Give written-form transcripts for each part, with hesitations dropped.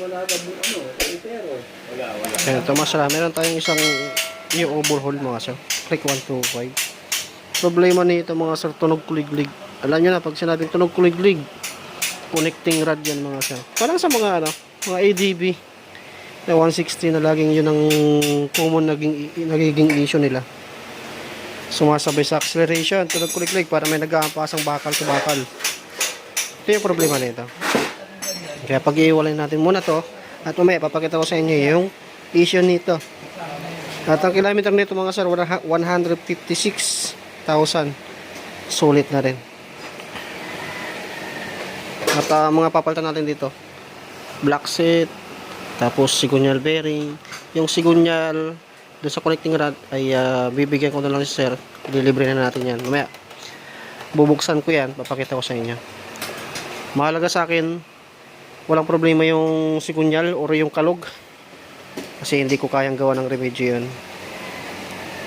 wala ka mo ano, pero wala. Kaya ito masarap. Meron tayong isang yung overhaul mga sir. Click 125. Problema nito mga sir, tunog kuliglig. Alam nyo na, pag sinabing tunog kuliglig, connecting rod yan mga sir. Parang sa mga ano, mga ADB na 160 na laging yun ang common nagiging issue nila. Sumasabay sa acceleration, tunog kuliglig, para may nag-aampasang bakal sa bakal. Ito yung problema nito. Kaya pag-iiwalay natin muna to, at mamaya papakita ko sa inyo yung issue nito. At ang kilometer nito mga sir, 156,000. Sulit na rin. At mga papalitan natin dito, black set, tapos sigunyal bearing. Yung sigunyal doon sa connecting rod ay bibigyan ko na lang si sir, dilibre na natin yan mamaya. Bubuksan ko yan, papakita ko sa inyo. Mahalaga sa akin, walang problema yung sigunyal or yung kalog, kasi hindi ko kayang gawa ng remedyo yun.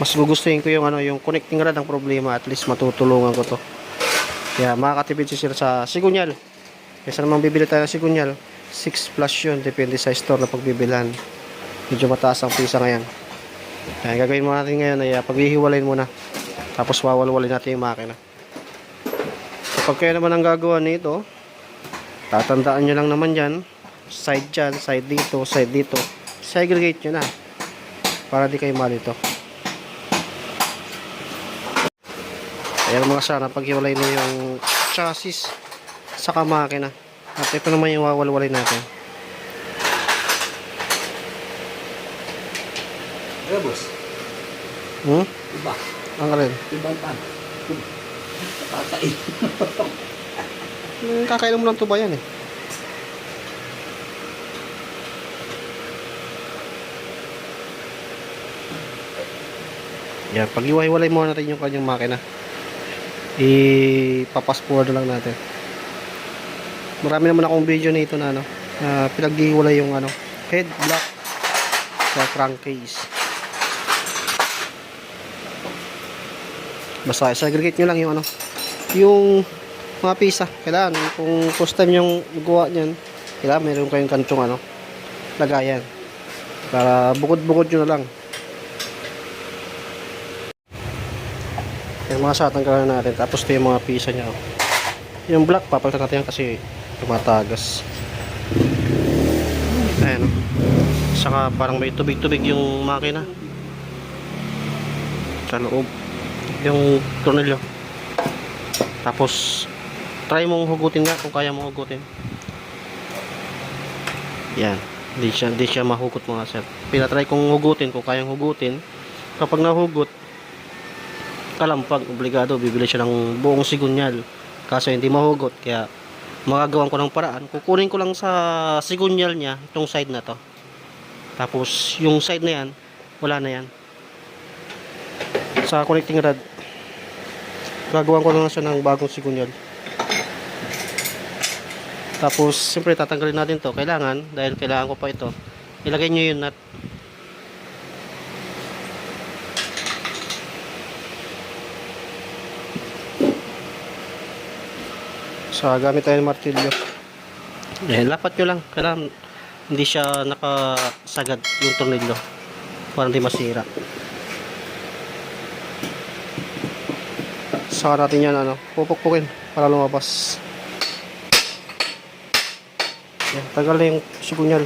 Mas gugustuhin ko yung ano, yung connecting rod ang problema, at least matutulungan ko to. Kaya makakatipid si sir sa sigunyal. Kaysa naman bibili tayo ng sigunyal, 6 plus yun, depende sa store na pagbibilhan. Medyo mataas ang pisa ngayon. Kaya gagawin mo natin ngayon ay paghihiwalayin muna, tapos wawalwalin natin yung makina. Kapag kayo naman ang gagawa nito, tatandaan nyo lang naman yan, side dyan, side dito, side dito, segregate nyo na para di kayo malito. Ayan mga sana, paghiwalay na yung chassis saka makina, at ito naman yung wawalwalay natin. Ano boss? Iba. Ang alin? Ibang pan. Kakain. Kakailan mo lang tuba yan eh. Yan, pag-iwalay muna natin yung kanyang makina, ipapasport na lang natin. Marami naman akong video nito na ano, pinag-iwalay yung ano, head block sa crankcase. Basta segregate nyo lang yung ano, yung mga pisa. Kailangan kung first time yung gawa nyan, kailangan meron kayong kantong ano, lagayan, para bukod-bukod nyo na lang. Yung mga satanggalan natin, tapos ito yung mga pisa nya. Yung black papalitan natin yan kasi tumatagas. Ayan, saka parang may tubig-tubig yung makina sa loob, yung tornilyo. Tapos try mong hugutin nga kung kaya mong hugutin. Yan, hindi siya mahugot mga sir. Pinatry kong hugutin kung kayang hugutin. Kapag nahugot, kalampag, obligado bibili siya ng buong sigunyal. Kaso hindi mahugot, kaya magagawan ko ng paraan. Kukunin ko lang sa sigunyal niya itong side na to, tapos yung side na yan wala na yan. Sa connecting rod, gagawan ko lang siya ng bagong sigunyal. Tapos siyempre tatanggalin natin to, kailangan, dahil kailangan ko pa ito, ilagay nyo yung nut. So gamit tayo ng martilyo. Lapat nyo lang, kailangan hindi siya nakasagad yung tornilyo para hindi masira. Saka natin yan ano, pupukpukin para lumabas. Yan, tagal na yung sigunyal.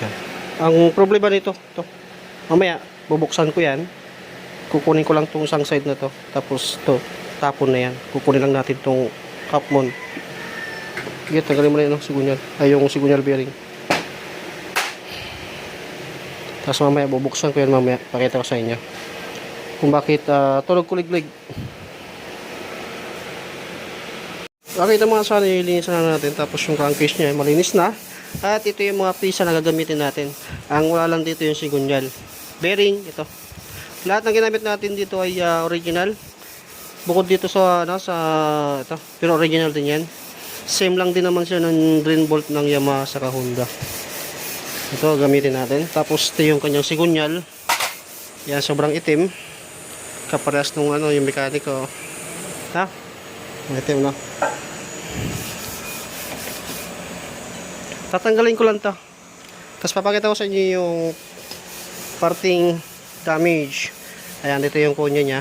Yan. Ang problema nito, mamaya bubuksan ko yan, kukunin ko lang tong isang side na to, tapos to tapon na yan, kukunin lang natin tong cap mount. Sige, tagalin mo na yun, sigunyal, ay yung sigunyal bearing. Tapos mamaya bubuksan ko yan, mamaya pakita ko sa inyo kung bakit tunog kuliglig. Okay, ito mga sana, ilinisan na natin. Tapos yung crankcase nya malinis na, at ito yung mga pisa na gagamitin natin. Ang wala lang dito yung sigunyal bearing. Ito, lahat ng ginamit natin dito ay original, bukod dito sa ano, sa ito, pero original din yan. Same lang din naman siya ng drain bolt ng Yamaha saka Honda. Ito gamitin natin. Tapos ito yung kanyang sigunyal. Yan, sobrang itim. Kaparehas nung ano, yung mekaniko. Ha? Itim, no? Tatanggalin ko lang to. Tapos papakita ko sa inyo yung parting damage. Ayan, dito yung kunya niya.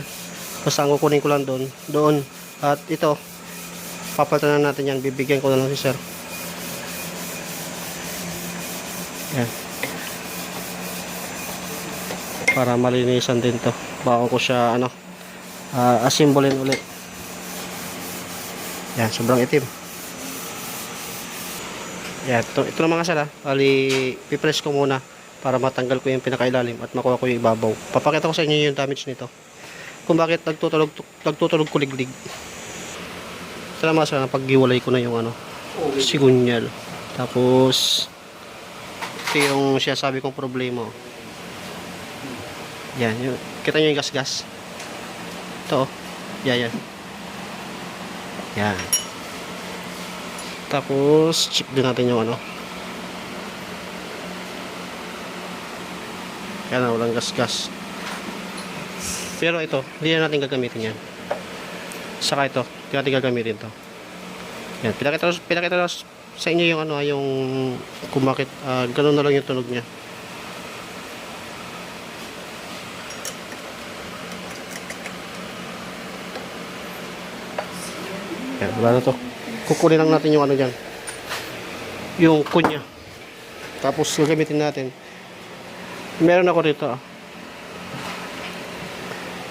Basta ang kukunin ko lang doon. At ito, papalitan na natin yan. Bibigyan ko na lang si sir. Ayan. Para malinisan din to. Bago ko siya, assemblin ulit. Yan, sobrang itim. Yan, ito na mga sir, bali, pipress ko muna para matanggal ko yung pinakailalim at makuha ko yung ibabaw. Papakita ko sa inyo yung damage nito. Kung bakit nagtutulog kuliglig. Ito na mga sir, paghiwalay ko na yung sigunyal. Tapos, ito yung sinasabi kong problema. Yan, kita nyo yung gas-gas. Ito, yan. Yan. Tapos, check din natin yung yan, walang gas-gas. Pero ito, hindi na natin gagamitin yan. Saka ito, hindi natin gagamitin to. Yan, pinakita sa inyo yung yung kung bakit ganun na lang yung tunog niya. Yan, wala na to. Kukunin lang natin yung dyan, yung kunya. Tapos gagamitin natin. Meron ako dito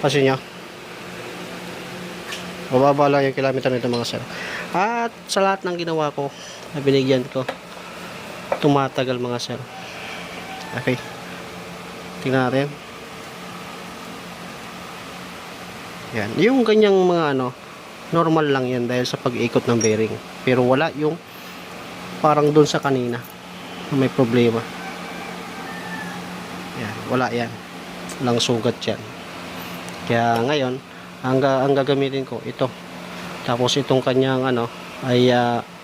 kasi nyo, mababa lang yung kilometer nito mga sir. At sa lahat ng ginawa ko na binigyan ko, tumatagal mga sir. Okay, tingnan natin. Yan, yung ganyang mga normal lang yan dahil sa pag-ikot ng bearing. Pero wala yung parang doon sa kanina may problema. Yan, wala yan. Walang sugat yan. Kaya ngayon, ang gagamitin ko ito. Tapos itong kanyang ay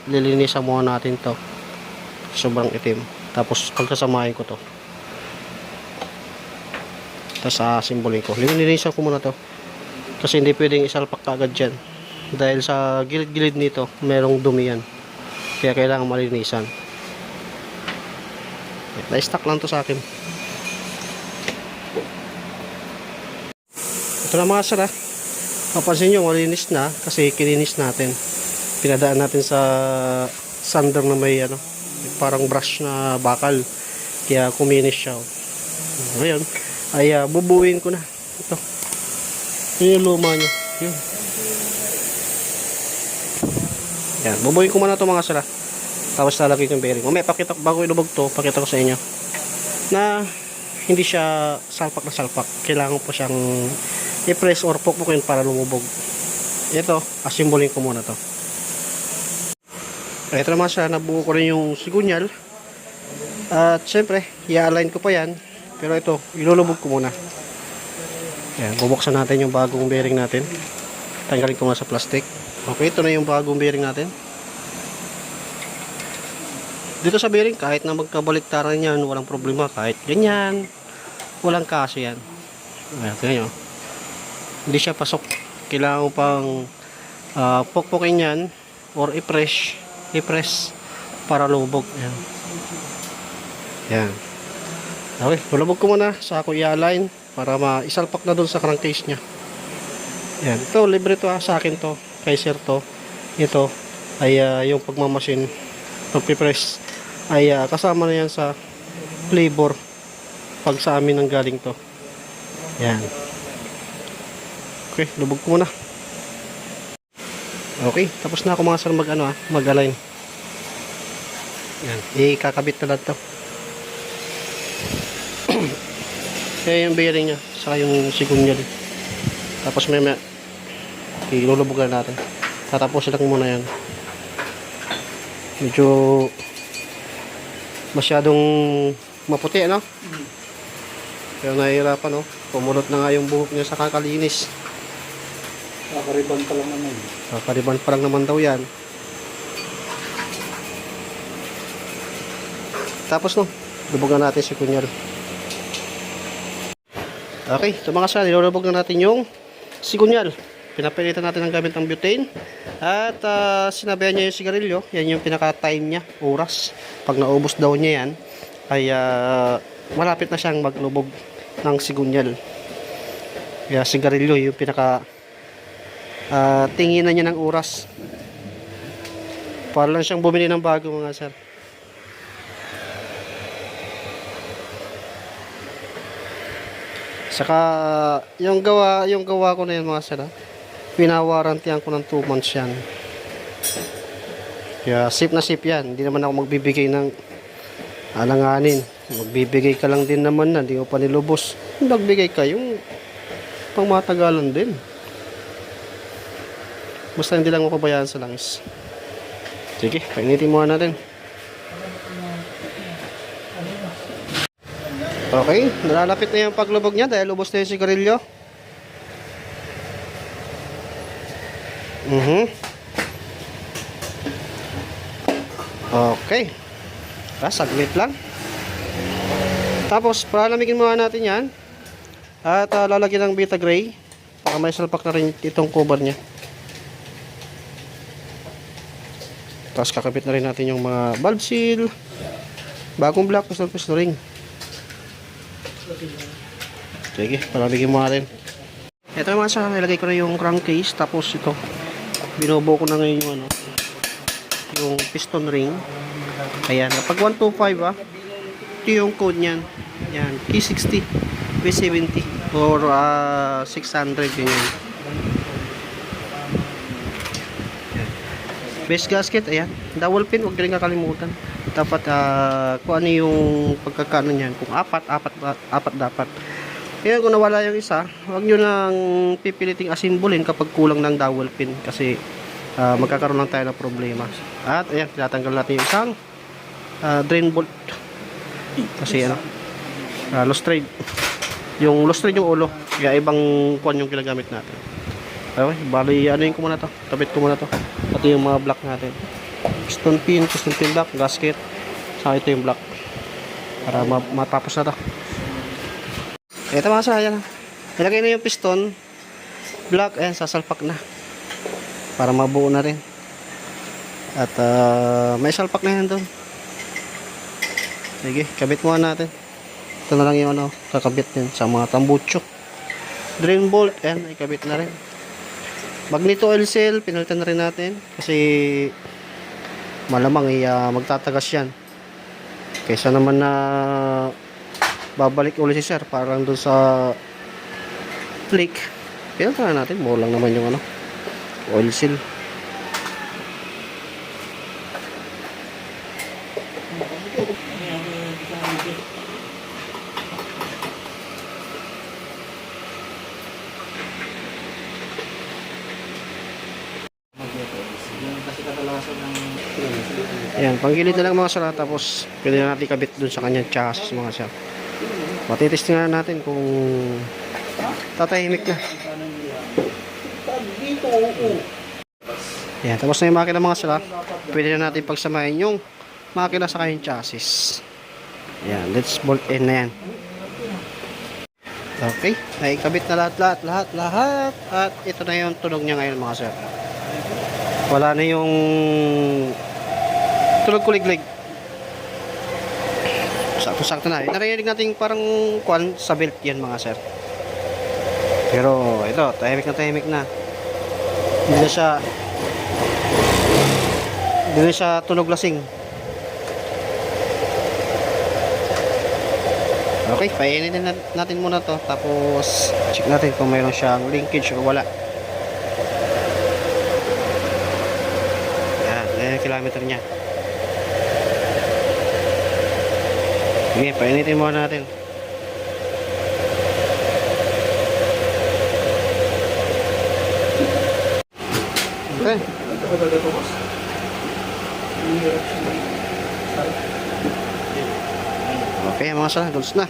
lilinisan muna natin to. Sobrang itim. Tapos pagkasamahin ko to. Tapos simbolin ko. Lilinisan ko muna to. Kasi hindi pwedeng isalpak agad dyan. Dahil sa gilid-gilid nito, merong dumi yan. Kaya kailangan malinisan. Na-stack lang to sa akin. Ito na mga sir, papansin nyo, malinis na kasi kilinis natin. Pinadaan natin sa sander na may parang brush na bakal. Kaya kuminis siya. Ngayon, ay bubuuin ko na. Ito. Yun yung luma nyo. Yun. Yan, bubuhin ko muna ito mga sir. Tapos lalagay ko yung bearing. Bago ilubog to, pakita ko sa inyo na hindi siya salpak na salpak. Kailangan po siyang i-press or pukpukin para lumubog. Ito, assemblin ko muna to. Ito naman siya, nabuo ko rin yung sigunyal. At syempre, i-align ko pa yan. Pero ito, ilulubog ko muna. Yan, bubuksan natin yung bagong bearing natin. Tanggalin ko nga sa plastic. Okay, ito na yung bagong bearing natin. Dito sa bearing, kahit na magkabaliktaran yan, walang problema. Kahit ganyan, walang kaso yan. Ayan, tingnan nyo. Hindi siya pasok. Kailangan mo pang pukpukin yan or i-press para lumubog. Ayan. Ayan. Okay, lumubog ko muna. Sa ako i-align para maisalpak na doon sa crankcase nya. Ayan. Ito, libre to sa akin to. Kay sir to. Ito ay yung pagmamasin, pagpipress ay kasama na yan sa flavor pag sa amin ang galing to. Yan. Okay, lubog ko muna. Okay, tapos na ako mga sir mag-align. Yan, ikakabit na lang to. Kaya yung bearing nya saka yung sigunyal. Tapos may ilulubugan natin. Tatapusin lang muna yan. Medyo masyadong maputi, Pero nahihirapan, pumulot na nga yung buhok niya sa kakalinis. Kakariban pa lang naman. Kakariban pa lang naman daw yan. Tapos, lubugan natin si kunyal. Okay, ito mga sir, nilulubog na natin yung sigunyal. Pinapilitan natin ng gamit ng butane. At sinabihan niya yung sigarilyo. Yan yung pinaka-time niya, oras. Pag naubos daw niya yan, ay malapit na siyang maglubog ng sigunyal. Kaya sigarilyo yung pinaka tinginan niya ng oras. Para lang siyang bumili ng bago mga sir. Saka yung gawa ko na yan mga sir, pinawarantihan ko ng 2 months yan. Kaya safe na safe yan. Hindi naman ako magbibigay ng alanganin. Magbibigay ka lang din naman na, hindi ko pa nilubos. Magbigay ka yung pangmatagalan din. Basta hindi lang ako pabayaan sa langis. Sige, painitin muna natin. Okay, nalalapit na yung paglubog niya dahil ubos na yung sigarilyo. Okay. Saglit lang. Tapos, palamigin muna natin yan. At lalagyan ng Vita Gray. Para may salpak na rin itong cover niya. Tapos, kakabit na rin natin yung mga valve seal. Bagong black, pistol ring. Sige, palamigin muna natin. Ito naman sa nilagay ko na yung crankcase. Tapos ito, binubuo ko na ngayon yung piston ring. Ayan, pag 125 ito yung code niyan. Yan, P60, P70 or 600 ganyan. Base gasket, ayan. Double pin, huwag rin kakalimutan. Dapat kung ano yung pagkakano niyan. Kung apat dapat. Kaya kung nawala yung isa, huwag nyo nang pipiliting asimbulin kapag kulang ng dowel pin. Kasi magkakaroon lang tayo ng problema. At ayan, tinatanggal natin yung isang drain bolt. Kasi lost thread. Yung lost thread yung ulo. Kaya ibang kuwan yung ginagamit natin. Okay, bali anuin ko muna to. Tabit ko muna to. Pati yung mga block natin. Piston pin block, gasket. Saka ito yung block. Para matapos na to. Ito mga sa ayan. Ilagay na yung piston block, ayan, sasalpak na para mabuo na rin. At may salpak na yan doon. Sige, kabit muna natin. Ito na lang yung kakabit din sa mga tambucho. Drain bolt, ayan, ikabit na rin. Magneto oil seal, pinalitan na rin natin kasi malamang magtatagas yan. Kaysa naman na babalik ulit si sir parang doon sa flick. Pinalitan na natin, mura lang naman yung oil seal. Ayan, panggilid na lang mga sir. Tapos pwede na natin kabit dun sa kanyang chassis mga sir. Matitesting na natin kung tatahimik na. Ayan, tapos na yung makina mga sir. Pwede na natin pagsamahin yung makina sa kanyang chassis. Ayan, let's bolt in na yan. Okay, naikabit na lahat. At ito na yung tunog niya ngayon mga sir. Wala na yung tunog kuliglig. Sakto-sakto na. Narinig natin parang kwan sa belt yan mga sir. Pero ito, tahimik na. Hindi na siya tunog lasing. Okay, painitin natin muna to. Tapos check natin kung mayroon siyang linkage o wala. Yan, kilometer niya. Okay, painitin muna natin. Okay. Okay, mga sala, gulos na.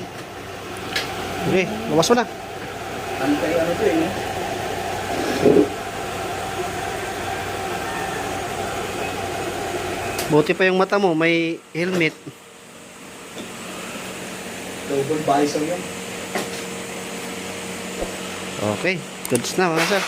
Okay, labas mo na. Antay to Buti pa yung mata mo, may helmet. Double visor yan. Okay. Goods na mga sir.